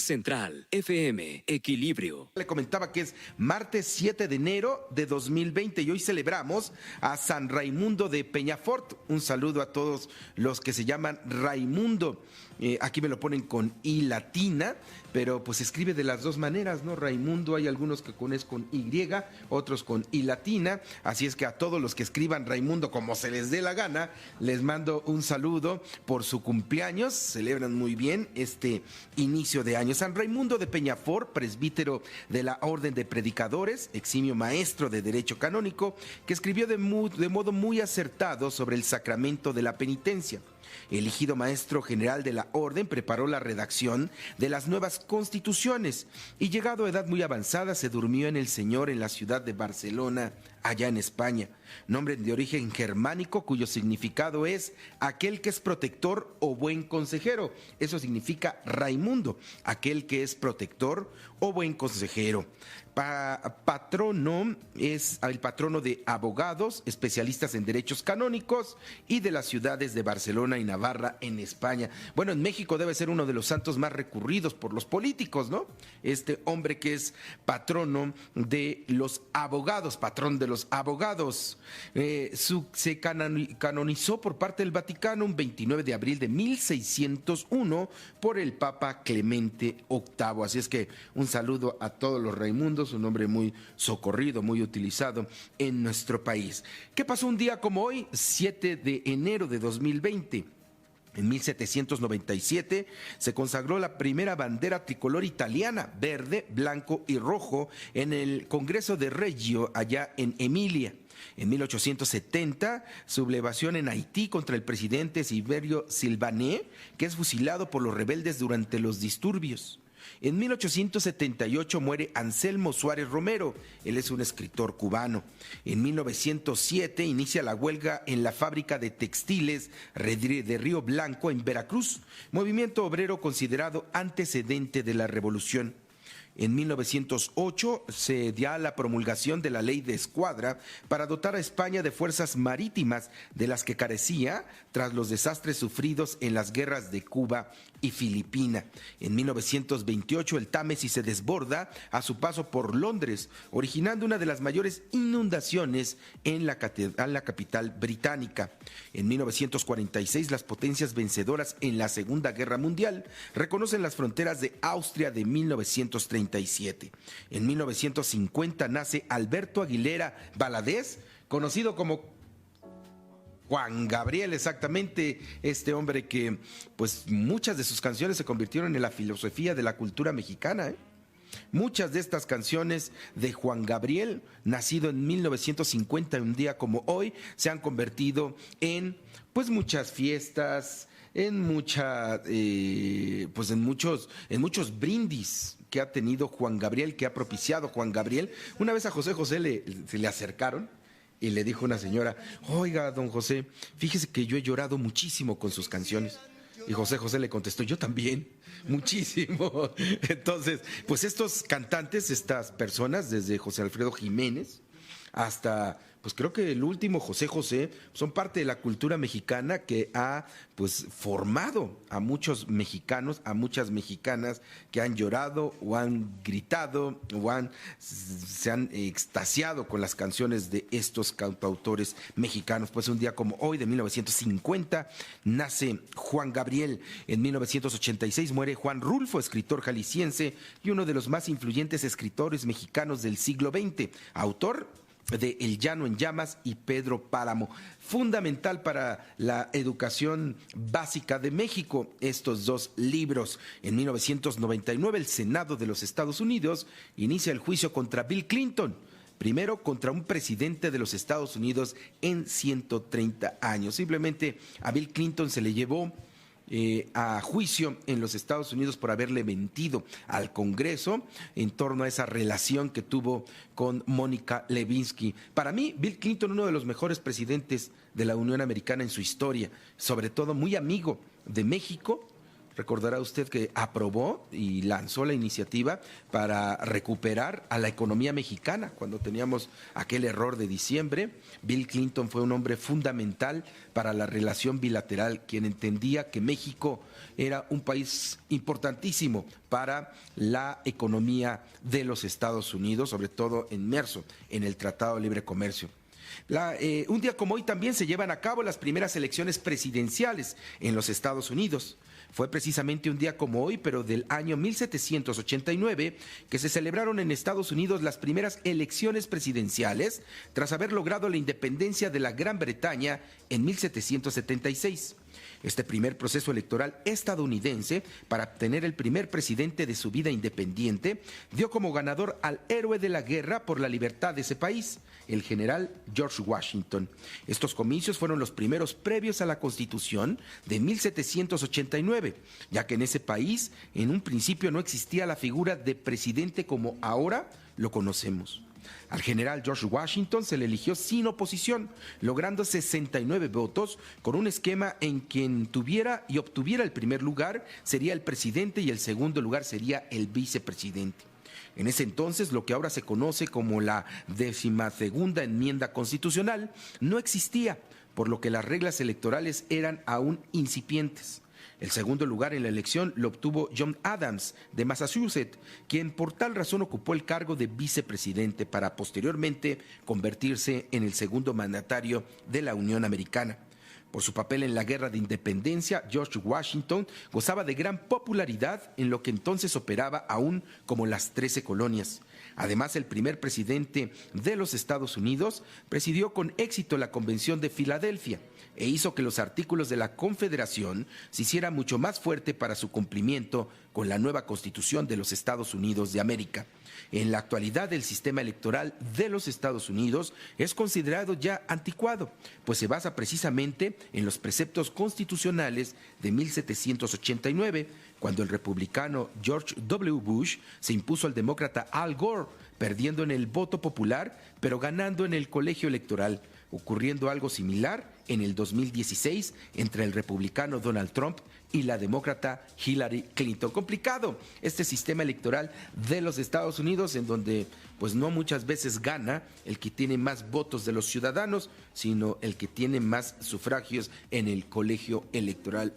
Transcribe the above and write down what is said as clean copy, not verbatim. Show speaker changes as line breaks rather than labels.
Central, FM, Equilibrio.
Le comentaba que es martes 7 de enero de 2020 y hoy celebramos a San Raimundo de Peñafort. Un saludo a todos los que se llaman Raimundo. Aquí me lo ponen con I latina, pero pues se escribe de las dos maneras, ¿no? Raimundo, hay algunos que es con Y, otros con I latina, así es que a todos los que escriban Raimundo como se les dé la gana, les mando un saludo por su cumpleaños, celebran muy bien este inicio de año. San Raimundo de Peñafort, presbítero de la Orden de Predicadores, eximio maestro de Derecho Canónico, que escribió de modo muy acertado sobre el sacramento de la penitencia. Elegido maestro general de la orden, preparó la redacción de las nuevas constituciones y llegado a edad muy avanzada se durmió en el Señor en la ciudad de Barcelona, allá en España. Nombre de origen germánico cuyo significado es aquel que es protector o buen consejero. Eso significa Raimundo, aquel que es protector o buen consejero. Patrono es el patrono de abogados, especialistas en derechos canónicos y de las ciudades de Barcelona y Navarra en España. Bueno, en México debe ser uno de los santos más recurridos por los políticos, ¿no? Este hombre que es patrono de los abogados, patrón de los abogados. Se canonizó por parte del Vaticano un 29 de abril de 1601 por el Papa Clemente VIII. Así es que un saludo a todos los Raimundos, un nombre muy socorrido, muy utilizado en nuestro país. ¿Qué pasó un día como hoy, 7 de enero de 2020? En 1797 se consagró la primera bandera tricolor italiana, verde, blanco y rojo, en el Congreso de Reggio, allá en Emilia. En 1870, sublevación en Haití contra el presidente Silverio Silvané, que es fusilado por los rebeldes durante los disturbios. En 1878 muere Anselmo Suárez Romero, él es un escritor cubano. En 1907 inicia la huelga en la fábrica de textiles de Río Blanco en Veracruz, movimiento obrero considerado antecedente de la revolución. En 1908 se da la promulgación de la ley de escuadra para dotar a España de fuerzas marítimas de las que carecía tras los desastres sufridos en las guerras de Cuba y Filipina. En 1928 el Támesis se desborda a su paso por Londres, originando una de las mayores inundaciones en la capital británica. En 1946 las potencias vencedoras en la Segunda Guerra Mundial reconocen las fronteras de Austria de 1937. En 1950 nace Alberto Aguilera Valadez, conocido como Juan Gabriel, exactamente, este hombre que pues muchas de sus canciones se convirtieron en la filosofía de la cultura mexicana, Muchas de estas canciones de Juan Gabriel, nacido en 1950, un día como hoy, se han convertido en pues muchas fiestas, en muchos brindis que ha tenido Juan Gabriel, que ha propiciado Juan Gabriel. Una vez a José José se le acercaron y le dijo una señora: oiga, don José, fíjese que yo he llorado muchísimo con sus canciones. Y José José le contestó: yo también, muchísimo. Entonces, pues estos cantantes, estas personas, desde José Alfredo Jiménez hasta, pues creo que el último José José, son parte de la cultura mexicana que ha pues formado a muchos mexicanos, a muchas mexicanas que han llorado o han gritado o se han extasiado con las canciones de estos cantautores mexicanos. Pues un día como hoy de 1950 nace Juan Gabriel. En 1986 muere Juan Rulfo, escritor jalisciense y uno de los más influyentes escritores mexicanos del siglo XX, autor de El Llano en Llamas y Pedro Páramo. Fundamental para la educación básica de México, estos dos libros. En 1999 el Senado de los Estados Unidos inicia el juicio contra Bill Clinton, primero contra un presidente de los Estados Unidos en 130 años. Simplemente a Bill Clinton se le llevó a juicio en los Estados Unidos por haberle mentido al Congreso en torno a esa relación que tuvo con Mónica Lewinsky. Para mí, Bill Clinton, uno de los mejores presidentes de la Unión Americana en su historia, sobre todo muy amigo de México, recordará usted que aprobó y lanzó la iniciativa para recuperar a la economía mexicana cuando teníamos aquel error de diciembre. Bill Clinton fue un hombre fundamental para la relación bilateral, quien entendía que México era un país importantísimo para la economía de los Estados Unidos, sobre todo inmerso en el Tratado de Libre Comercio. Un día como hoy también se llevan a cabo las primeras elecciones presidenciales en los Estados Unidos. Fue precisamente un día como hoy, pero del año 1789, que se celebraron en Estados Unidos las primeras elecciones presidenciales tras haber logrado la independencia de la Gran Bretaña en 1776. Este primer proceso electoral estadounidense para obtener el primer presidente de su vida independiente dio como ganador al héroe de la guerra por la libertad de ese país, el general George Washington. Estos comicios fueron los primeros previos a la Constitución de 1789, ya que en ese país en un principio no existía la figura de presidente como ahora lo conocemos. Al general George Washington se le eligió sin oposición, logrando 69 votos, con un esquema en quien tuviera y obtuviera el primer lugar sería el presidente y el segundo lugar sería el vicepresidente. En ese entonces, lo que ahora se conoce como la 12ª enmienda constitucional no existía, por lo que las reglas electorales eran aún incipientes. El segundo lugar en la elección lo obtuvo John Adams, de Massachusetts, quien por tal razón ocupó el cargo de vicepresidente para posteriormente convertirse en el segundo mandatario de la Unión Americana. Por su papel en la Guerra de Independencia, George Washington gozaba de gran popularidad en lo que entonces operaba aún como las 13 colonias. Además, el primer presidente de los Estados Unidos presidió con éxito la Convención de Filadelfia e hizo que los artículos de la Confederación se hicieran mucho más fuerte para su cumplimiento con la nueva Constitución de los Estados Unidos de América. En la actualidad, el sistema electoral de los Estados Unidos es considerado ya anticuado, pues se basa precisamente en los preceptos constitucionales de 1789, cuando el republicano George W. Bush se impuso al demócrata Al Gore, perdiendo en el voto popular, pero ganando en el colegio electoral, ocurriendo algo similar en el 2016 entre el republicano Donald Trump y la demócrata Hillary Clinton. Complicado este sistema electoral de los Estados Unidos, en donde pues no muchas veces gana el que tiene más votos de los ciudadanos, sino el que tiene más sufragios en el colegio electoral.